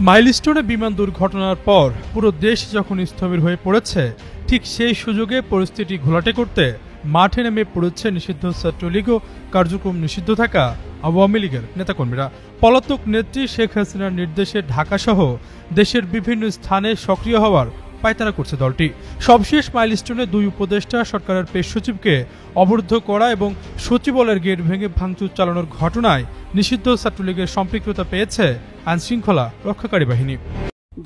মাইলস্টোনে বিমান দুর্ঘটনার পর পুরো দেশ যখন স্থবির হয়ে পড়েছে, ঠিক সেই সুযোগে পরিস্থিতি ঘোলাটে করতে মাঠে নেমে পড়েছে নিষিদ্ধ ছাত্রলীগ ও কার্যক্রম নিষিদ্ধ থাকা আওয়ামী লীগের নেতাকর্মীরা। পলাতক নেত্রী শেখ হাসিনার নির্দেশে ঢাকাসহ দেশের বিভিন্ন স্থানে সক্রিয় হওয়ার পায়তারা করছে দলটি। সবশেষ মাইলস্টোনে দুই উপদেষ্টা সরকারের পেশ সচিবকে অবরুদ্ধ করা এবং সচিবালয়ের গেট ভেঙে ভাঙচুর চালানোর ঘটনায় নিষিদ্ধ ছাত্রলীগের সম্পৃক্ততা পেয়েছে আইনশৃঙ্খলা রক্ষাকারী বাহিনী।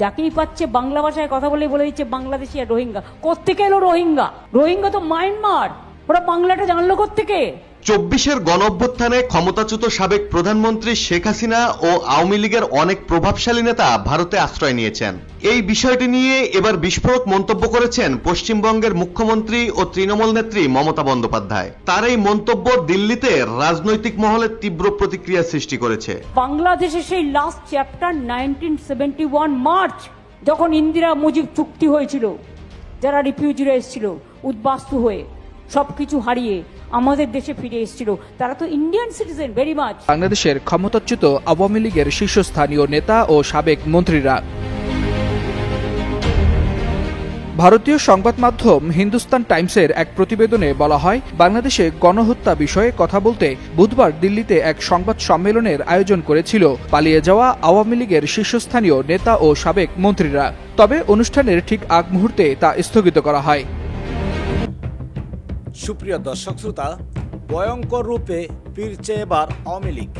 যাকেই পাচ্ছে বাংলা ভাষায় কথা বলে দিচ্ছে বাংলাদেশি আর রোহিঙ্গা। কোত্থেকে এলো রোহিঙ্গা? রোহিঙ্গা তো মায়ানমার। ওরা বাংলাটা জানলো কোত্থেকে? ২৪-এর গণঅভ্যুত্থানে ক্ষমতাচ্যুত সাবেক প্রধানমন্ত্রী শেখ হাসিনা ও আওয়ামী লীগের অনেক প্রভাবশালী নেতা ভারতে আশ্রয় নিয়েছেন। এই বিষয়টি নিয়ে এবার বিস্ফোরক মন্তব্য করেছেন পশ্চিমবঙ্গের মুখ্যমন্ত্রী ও তৃণমূল নেত্রী মমতা বন্দ্যোপাধ্যায়। তার এই মন্তব্য দিল্লিতে রাজনৈতিক মহলে তীব্র প্রতিক্রিয়া সৃষ্টি করেছে। বাংলাদেশে সেই লাস্ট চ্যাপ্টার 1971 মার্চ, যখন ইন্দিরা মুজিব চুক্তি হয়েছিল, যারা রিফিউজিরা এসেছিল উদ্বাস্তু হয়ে সবকিছু হারিয়ে আমাদের দেশে ফিরে এসেছিল, তারা তো ইন্ডিয়ান সিটিজেন ভেরি মাচ। বাংলাদেশের ক্ষমতাচ্যুত আওয়ামী লীগের শীর্ষস্থানীয় নেতা ও সাবেক মন্ত্রীরা। ভারতীয় সংবাদ মাধ্যম হিন্দুস্তান টাইমসের এক প্রতিবেদনে বলা হয়, বাংলাদেশে গণহত্যা বিষয়ে কথা বলতে বুধবার দিল্লিতে এক সংবাদ সম্মেলনের আয়োজন করেছিল পালিয়ে যাওয়া আওয়ামী লীগের শীর্ষস্থানীয় নেতা ও সাবেক মন্ত্রীরা। তবে অনুষ্ঠানের ঠিক আগ মুহূর্তে তা স্থগিত করা হয়। সুপ্রিয় দর্শক শ্রোতা, ভয়ঙ্কর রূপে ফিরছে এবার আওয়ামী লীগ।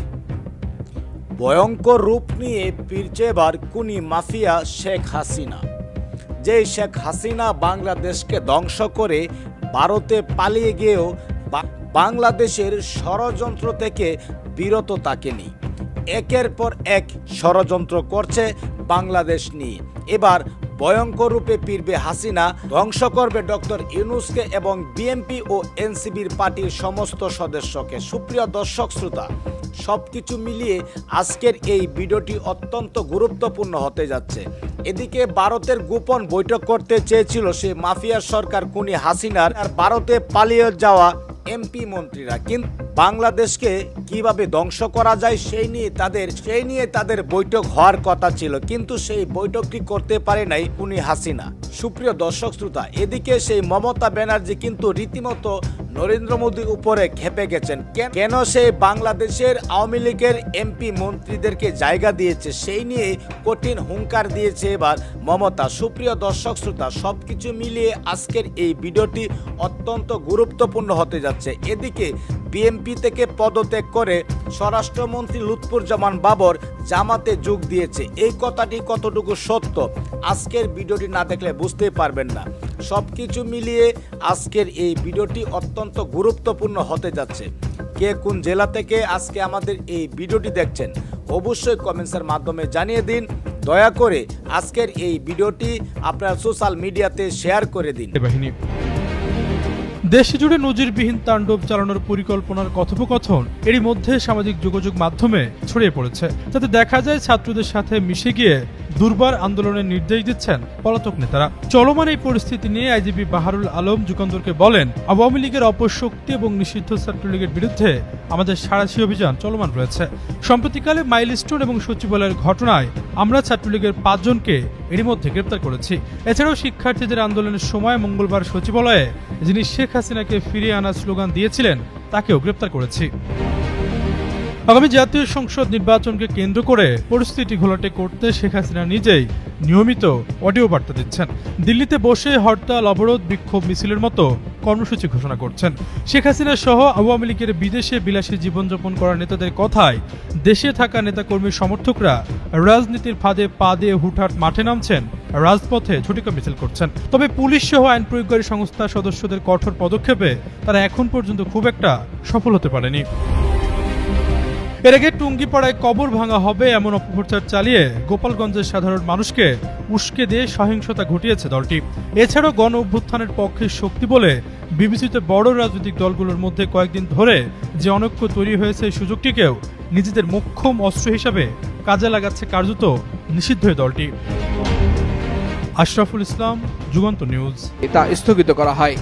ভয়ঙ্কর রূপ নিয়ে ফিরছে এবার খুনি মাফিয়া শেখ হাসিনা। যে শেখ হাসিনা বাংলাদেশকে ধ্বংস করে ভারতে পালিয়ে গিয়েও বাংলাদেশের ষড়যন্ত্র থেকে বিরত থাকেনি। একের পর এক ষড়যন্ত্র করছে বাংলাদেশ নিয়ে। এবার ভয়ঙ্কর রূপে ফিরবে হাসিনা, ধ্বংস করবে ডক্টর ইউনূসকে এবং বিএনপি ও এনসিপির পার্টির সমস্ত সদস্যকে। সুপ্রিয় দর্শক শ্রোতা, সবকিছু মিলিয়ে আজকের এই ভিডিওটি অত্যন্ত গুরুত্বপূর্ণ হতে যাচ্ছে। এদিকে ভারতের গোপন বৈঠক করতে চেয়েছিল সে মাফিয়া সরকার খুনি হাসিনার আর ভারতে পালিয়ে যাওয়া এমপি মন্ত্রীরা, কিন্তু বাংলাদেশকে কিভাবে ধ্বংস করা যায় সেই নিয়ে তাদের বৈঠক হওয়ার কথা ছিল, কিন্তু সেই বৈঠকটি করতে পারে নাই খুনি হাসিনা। সুপ্রিয় দর্শক শ্রোতা, এদিকে সেই মমতা ব্যানার্জি কিন্তু রীতিমতো নরেন্দ্র মোদীর উপরে ক্ষেপে গেছেন। কেন সেই বাংলাদেশের আওয়ামী লীগের এমপি মন্ত্রীদেরকে জায়গা দিয়েছে সেই নিয়ে কঠিন হুঙ্কার দিয়েছে এবার মমতা। সুপ্রিয় দর্শক শ্রোতা, সবকিছু মিলিয়ে আজকের এই ভিডিওটি অত্যন্ত গুরুত্বপূর্ণ হতে যাচ্ছে। এদিকে বিএনপি থেকে পদত্যাগ করে স্বরাষ্ট্রমন্ত্রী লুৎফুজ্জামান বাবর জামাতে যোগ দিয়েছে। এই কথাটি কতটুকু সত্য আজকের ভিডিওটি না দেখলে বুঝতে পারবেন না। সবকিছু মিলিয়ে আজকের এই ভিডিওটি অত্যন্ত গুরুত্বপূর্ণ হতে যাচ্ছে। কে কোন জেলা থেকে আজকে আমাদের এই ভিডিওটি দেখছেন অবশ্যই কমেন্টসের মাধ্যমে জানিয়ে দিন। দয়া করে আজকের এই ভিডিওটি আপনার সোশ্যাল মিডিয়াতে শেয়ার করে দিন। দেশ জুড়ে নজিরবিহীন তাণ্ডব চালানোর পরিকল্পনার কথোপকথন এরই মধ্যে সামাজিক যোগাযোগ মাধ্যমে ছড়িয়ে পড়েছে, যাতে দেখা যায় ছাত্রদের সাথে মিশে গিয়ে দুর্বার আন্দোলনের নির্দেশ দিচ্ছেন পলাতক নেতারা। চলমান এই পরিস্থিতি নিয়ে আইজিপি বাহারুল আলম যুগান্তরকে বলেন, আওয়ামী লীগের অপশক্তি এবং নিষিদ্ধ ছাত্রলীগের বিরুদ্ধে আমাদের সাঁড়াশি অভিযান চলমান রয়েছে। সম্প্রতিকালে মাইলস্টোন এবং সচিবালয়ের ঘটনায় আমরা ছাত্রলীগের 5 জনকে এরই মধ্যে গ্রেপ্তার করেছি। এছাড়াও শিক্ষার্থীদের আন্দোলনের সময় মঙ্গলবার সচিবালয়ে যিনি শেখ হাসিনাকে ফিরিয়ে আনার স্লোগান দিয়েছিলেন তাকেও গ্রেপ্তার করেছি। আগামী জাতীয় সংসদ নির্বাচনকে কেন্দ্র করে পরিস্থিতি ঘোলাটে করতে শেখ হাসিনা নিজেই নিয়মিত অডিও বার্তা দিচ্ছেন। দিল্লিতে বসে হরতাল, অবরোধ, বিক্ষোভ মিছিলের মতো কর্মসূচি ঘোষণা করছেন। শেখ হাসিনা সহ আওয়ামী লীগের বিদেশে বিলাসী জীবনযাপন করা নেতাদের কথায় দেশে থাকা নেতাকর্মীর সমর্থকরা রাজনীতির ফাঁদে পা দিয়ে হুটহাট মাঠে নামছেন, রাজপথে ঝটিকা মিছিল করছেন। তবে পুলিশ সহ আইন প্রয়োগকারী সংস্থার সদস্যদের কঠোর পদক্ষেপে তারা এখন পর্যন্ত খুব একটা সফল হতে পারেনি। এর আগে টুঙ্গিপাড়ায় কবর ভাঙা হবে এমন অপপ্রচার চালিয়ে গোপালগঞ্জের সাধারণ মানুষকে উস্কে দিয়ে সহিংসতা ঘটিয়েছে দলটি। এছাড়াও গণ অভ্যুত্থানের পক্ষে শক্তি বলে বিবেচিত বড় রাজনৈতিক দলগুলোর মধ্যে কয়েকদিন ধরে যে অনৈক্য তৈরি হয়েছে এই সুযোগটিকেও নিজেদের মোক্ষম অস্ত্র হিসাবে কাজে লাগাচ্ছে কার্যত নিষিদ্ধ দলটি। আশরাফুল ইসলাম, যুগান্তর নিউজ। তা স্থগিত করা হয়।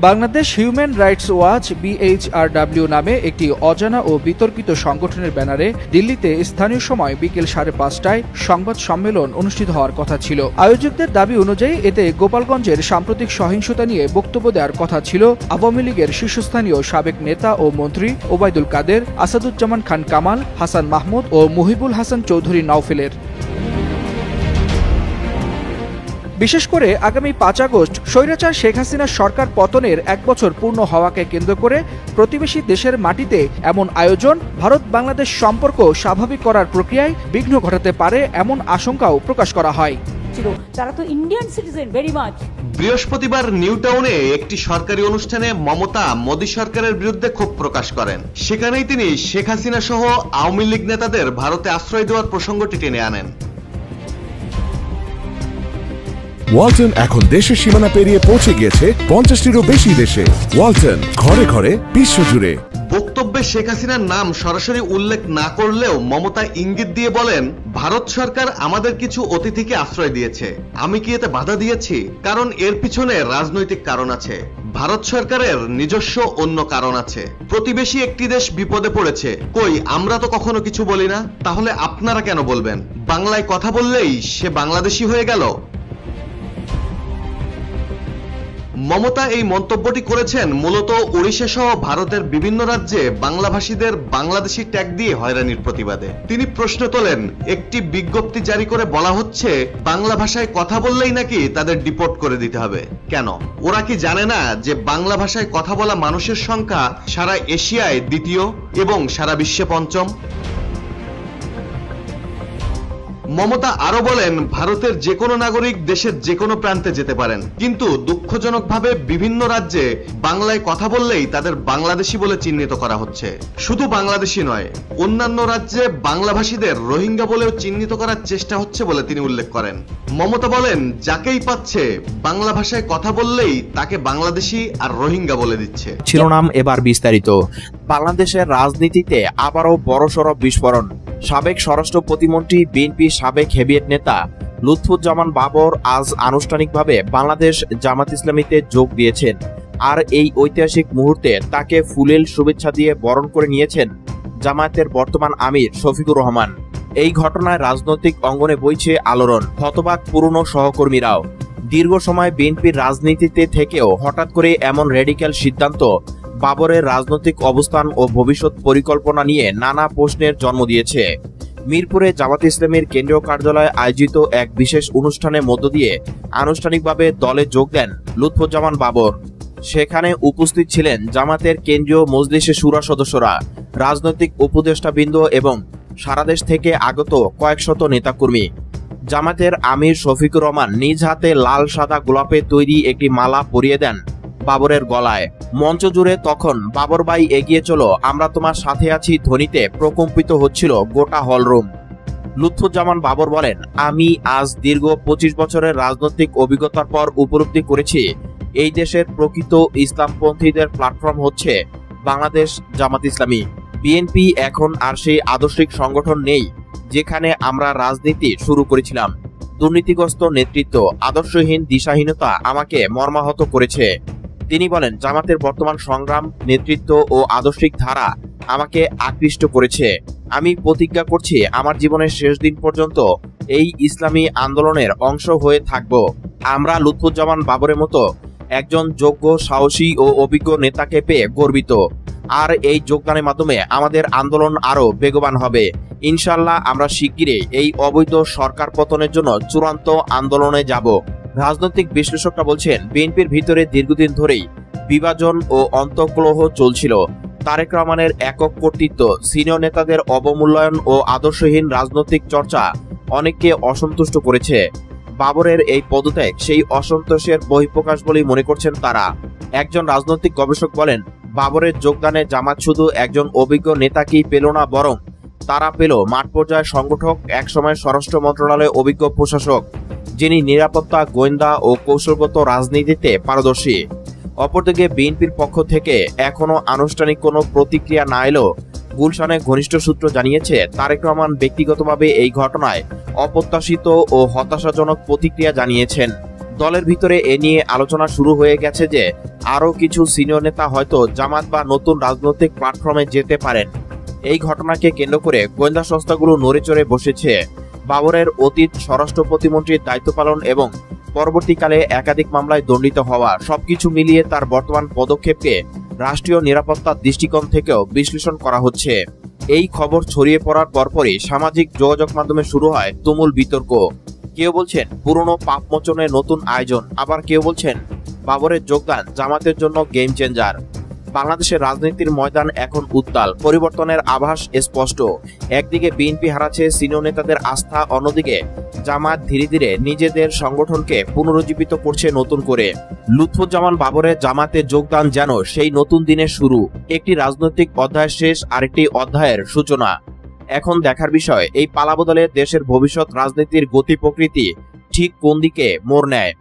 Bangladesh human rights watch BHRW নামে একটি অজানা ও বিতর্কিত সংগঠনের ব্যানারে দিল্লিতে স্থানীয় সময় বিকেল 5:30টায় সংবাদ সম্মেলন অনুষ্ঠিত হওয়ার কথা ছিল। আয়োজকদের দাবি অনুযায়ী এতে গোপালগঞ্জের সাম্প্রতিক সহিংসতা নিয়ে বক্তব্য দেওয়ার কথা ছিল আওয়ামী লীগের শীর্ষস্থানীয় সাবেক নেতা ও মন্ত্রী ওবায়দুল কাদের, আসাদুজ্জামান খান কামাল, হাসান মাহমুদ ও মুহিবুল হাসান চৌধুরী নওফেলের। বিশেষ করে আগামী 5 আগস্ট স্বৈরাচার শেখ হাসিনার সরকার পতনের 1 বছর পূর্ণ হওয়াকে কেন্দ্র করে প্রতিবেশী দেশের মাটিতে এমন আয়োজন ভারত বাংলাদেশ সম্পর্ক স্বাভাবিক করার প্রক্রিয়ায় বিঘ্ন ঘটাতে পারে এমন আশঙ্কাও প্রকাশ করা হয়। তারা তো ইন্ডিয়ান সিটিজেন ভেরি মাচ। বৃহস্পতিবার নিউ টাউনে একটি সরকারি অনুষ্ঠানে মমতা মোদী সরকারের বিরুদ্ধে ক্ষোভ প্রকাশ করেন। সেখানেই তিনি শেখ হাসিনা সহ আওয়ামী লীগ নেতাদের ভারতে আশ্রয় দেওয়ার প্রসঙ্গটি টেনে আনেন। ওয়ালটন এখন দেশের সীমানা পেরিয়ে পৌঁছে গিয়েছে 50টিরও বেশি দেশে। ওয়ালটন, ঘরে ঘরে বিশ্বজুড়ে। বক্তব্যে শেখ হাসিনার নাম সরাসরি উল্লেখ না করলেও মমতা ইঙ্গিত দিয়ে বলেন, ভারত সরকার আমাদের কিছু অতিথিকে আশ্রয় দিয়েছে। আমি কি এতে বাধা দিয়েছি? কারণ এর পিছনে রাজনৈতিক কারণ আছে। ভারত সরকারের নিজস্ব অন্য কারণ আছে। প্রতিবেশী একটি দেশ বিপদে পড়েছে, কই আমরা তো কখনো কিছু বলি না। তাহলে আপনারা কেন বলবেন? বাংলায় কথা বললেই সে বাংলাদেশি হয়ে গেল? মমতা এই মন্তব্যটি করেছেন মূলত ওড়িশা সহ ভারতের বিভিন্ন রাজ্যে বাংলাভাষীদের বাংলাদেশি ট্যাগ দিয়ে হয়রানির প্রতিবাদে। তিনি প্রশ্ন তোলেন, একটি বিজ্ঞপ্তি জারি করে বলা হচ্ছে বাংলা ভাষায় কথা বললেই নাকি তাদের ডিপোর্ট করে দিতে হবে। কেন? ওরা কি জানে না যে বাংলা ভাষায় কথা বলা মানুষের সংখ্যা সারা এশিয়ায় দ্বিতীয় এবং সারা বিশ্বে পঞ্চম? মমতা আরো বলেন, ভারতের যে কোনো নাগরিক দেশের যে কোনো প্রান্তে যেতে পারেন, কিন্তু দুঃখজনকভাবে বিভিন্ন রাজ্যে বাংলায় কথা বললেই তাদের বাংলাদেশি বলে চিহ্নিত করা হচ্ছে। শুধু বাংলাদেশি নয়, অন্যান্য রাজ্যে বাংলাভাষীদের রোহিঙ্গা বলেও চিহ্নিত করার চেষ্টা হচ্ছে বলে তিনি উল্লেখ করেন। মমতা বলেন, যাকেই পাচ্ছে বাংলা ভাষায় কথা বললেই তাকে বাংলাদেশি আর রোহিঙ্গা বলে দিচ্ছে। শিরোনাম এবার বিস্তারিত। বাংলাদেশের রাজনীতিতে আবারও বড়সড় বিস্ফোরণ। সাবেক স্বরাষ্ট্র প্রতিমন্ত্রী বিএনপি সাবেক হেভিয়েট নেতা লুৎফুজ্জামান বাবর আজ আনুষ্ঠানিকভাবে বাংলাদেশ জামাত ইসলামীতে যোগ দিয়েছেন। আর এই ঐতিহাসিক মুহূর্তে তাকে ফুলেল শুভেচ্ছা দিয়ে বরণ করে নিয়েছেন জামায়াতের বর্তমান আমির শফিকুর রহমান। এই ঘটনায় রাজনৈতিক অঙ্গনে বইছে আলোড়ন, হতবাক পুরনো সহকর্মীরাও। দীর্ঘ সময় বিএনপির রাজনীতিতে থেকেও হঠাৎ করে এমন রেডিক্যাল সিদ্ধান্ত বাবরের রাজনৈতিক অবস্থান ও ভবিষ্যৎ পরিকল্পনা নিয়ে নানা প্রশ্নের জন্ম দিয়েছে। মিরপুরে জামাত ইসলামীর কেন্দ্রীয় কার্যালয়ে আয়োজিত এক বিশেষ অনুষ্ঠানের মধ্য দিয়ে আনুষ্ঠানিকভাবে দলে যোগ দেন লুৎফুজ্জামান বাবর। সেখানে উপস্থিত ছিলেন জামাতের কেন্দ্রীয় মজলিসে শুরা সদস্যরা, রাজনৈতিক উপদেষ্টাবৃন্দ এবং সারা দেশ থেকে আগত কয়েকশত নেতাকর্মী। জামাতের আমির শফিকুর রহমান নিজ হাতে লাল সাদা গোলাপে তৈরি একটি মালা পরিয়ে দেন বাবরের গলায়। মঞ্চ জুড়ে তখন বাবর ভাই এগিয়ে চলো, আমরা তোমার সাথে আছি ধ্বনিতে প্রকম্পিত হচ্ছিল গোটা হলরুম। লুৎফুজ্জামান বাবর বলেন, আমি আজ দীর্ঘ 25 বছরের রাজনৈতিক অভিজ্ঞতার পর উপলব্ধি করেছি এই দেশের প্রকৃত ইসলামপন্থীদের প্ল্যাটফর্ম হচ্ছে বাংলাদেশ জামাত ইসলামী। বিএনপি এখন আর সেই আদর্শিক সংগঠন নেই যেখানে আমরা রাজনীতি শুরু করেছিলাম। দুর্নীতিগ্রস্ত নেতৃত্ব, আদর্শহীন দিশাহীনতা আমাকে মর্মাহত করেছে। তিনি বলেন, জামাতের বর্তমান সংগ্রাম, নেতৃত্ব ও আদর্শিক ধারা আমাকে আকৃষ্ট করেছে। আমি প্রতিজ্ঞা করছি আমার জীবনের শেষ দিন পর্যন্ত এই ইসলামী আন্দোলনের অংশ হয়ে থাকব। আমরা লুৎফুজ্জামান বাবরের মতো একজন যোগ্য, সাহসী ও অভিজ্ঞ নেতাকে পেয়ে গর্বিত। আর এই যোগদানের মাধ্যমে আমাদের আন্দোলন আরো বেগবান হবে। ইনশাল্লাহ আমরা শিগগিরই এই অবৈধ সরকার পতনের জন্য চূড়ান্ত আন্দোলনে যাব। রাজনৈতিক বিশ্লেষকরা বলছেন, বিএনপির ভিতরে দীর্ঘদিন ধরেই বিভাজন ও অন্তঃকলহ চলছিল। তারেক রহমানের একক কর্তৃত্ব, সিনিয়র নেতাদের অবমূল্যায়ন ও আদর্শহীন রাজনৈতিক চর্চা অনেককে অসন্তুষ্ট করেছে। বাবরের এই পদত্যাগ সেই অসন্তোষের বহিঃপ্রকাশ বলেই মনে করছেন তারা। একজন রাজনৈতিক গবেষক বলেন, বাবরের যোগদানে জামাত শুধু একজন অভিজ্ঞ নেতাকেই পেল না, বরং তারা পেল মাঠ পর্যায়ে সংগঠক, একসময় স্বরাষ্ট্র মন্ত্রণালয়ে অভিজ্ঞ প্রশাসক, যিনি নিরাপত্তা, গোয়েন্দা ও কৌশলগত রাজনীতিতে পারদর্শী। অপরদিকে বিএনপির পক্ষ থেকে এখনো আনুষ্ঠানিক কোনো প্রতিক্রিয়া না এলেও গুলশানে ঘনিষ্ঠ সূত্র জানিয়েছে, তারেক রহমান ব্যক্তিগতভাবে এই ঘটনায় অপ্রত্যাশিত ও হতাশাজনক প্রতিক্রিয়া জানিয়েছেন। দলের ভিতরে এ নিয়ে আলোচনা শুরু হয়ে গেছে যে আরও কিছু সিনিয়র নেতা হয়তো জামাত বা নতুন রাজনৈতিক প্ল্যাটফর্মে যেতে পারেন। এই ঘটনাকে কেন্দ্র করে গোয়েন্দা সংস্থাগুলো নড়েচড়ে বসেছে। বাবরের অতীত স্বরাষ্ট্র প্রতিমন্ত্রীর দায়িত্ব পালন এবং পরবর্তীকালে একাধিক মামলায় দণ্ডিত হওয়া সবকিছু মিলিয়ে তার বর্তমান পদক্ষেপকে রাষ্ট্রীয় নিরাপত্তার দৃষ্টিকোণ থেকেও বিশ্লেষণ করা হচ্ছে। এই খবর ছড়িয়ে পড়ার পরপরই সামাজিক যোগাযোগ মাধ্যমে শুরু হয় তুমুল বিতর্ক। কেউ বলছেন পুরনো পাপ মোচনের নতুন আয়োজন, আবার কেউ বলছেন বাবরের যোগদান জামাতের জন্য গেম চেঞ্জার। বাংলাদেশের রাজনীতির ময়দান এখন উত্তাল, পরিবর্তনের আভাস স্পষ্ট। একদিকে বিএনপি হারাচ্ছে সিনিয়র নেতাদের আস্থা, অন্যদিকে জামাত ধীরে ধীরে নিজেদের সংগঠনকে পুনরুজ্জীবিত করছে নতুন করে। লুৎফুজ্জামান বাবরের জামাতে যোগদান যেন সেই নতুন দিনের শুরু, একটি রাজনৈতিক অধ্যায়ের শেষ, আরেকটি অধ্যায়ের সূচনা। এখন দেখার বিষয় এই পালাবদলে দেশের ভবিষ্যৎ রাজনীতির গতি প্রকৃতি ঠিক কোন দিকে মোড় নেয়।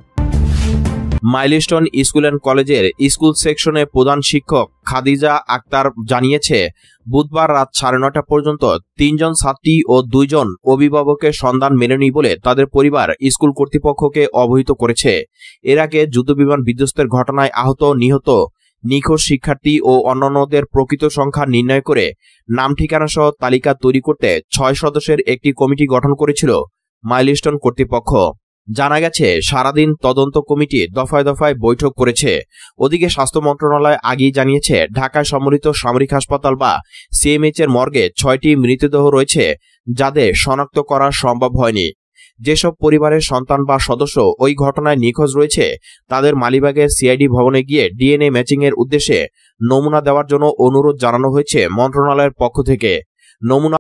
মাইলস্টোন স্কুল অ্যান্ড কলেজের স্কুল সেকশনে প্রধান শিক্ষক খাদিজা আক্তার জানিয়েছে, বুধবার রাত 9:30 পর্যন্ত 3 জন ছাত্রী ও 2 জন অভিভাবকের সন্ধান মেলেনি বলে তাদের পরিবার স্কুল কর্তৃপক্ষকে অবহিত করেছে। এর আগে যুদ্ধবিমান বিধ্বস্তের ঘটনায় আহত, নিহত, নিখোঁজ শিক্ষার্থী ও অন্যান্যদের প্রকৃত সংখ্যা নির্ণয় করে নাম ঠিকানা সহ তালিকা তৈরি করতে 6 সদস্যের একটি কমিটি গঠন করেছিল মাইলস্টোন কর্তৃপক্ষ। জানা গেছে, সারাদিন তদন্ত কমিটি দফায় দফায় বৈঠক করেছে। ওদিকে স্বাস্থ্য মন্ত্রণালয় আগেই জানিয়েছে, ঢাকায় সম্মিলিত সামরিক হাসপাতাল বা সিএমএইচ এর মর্গে 6টি মৃতদেহ রয়েছে যাদের শনাক্ত করা সম্ভব হয়নি। যেসব পরিবারের সন্তান বা সদস্য ওই ঘটনায় নিখোঁজ রয়েছে তাদের মালিবাগের সিআইডি ভবনে গিয়ে ডিএনএ ম্যাচিং এর উদ্দেশ্যে নমুনা দেওয়ার জন্য অনুরোধ জানানো হয়েছে মন্ত্রণালয়ের পক্ষ থেকে। নমুনা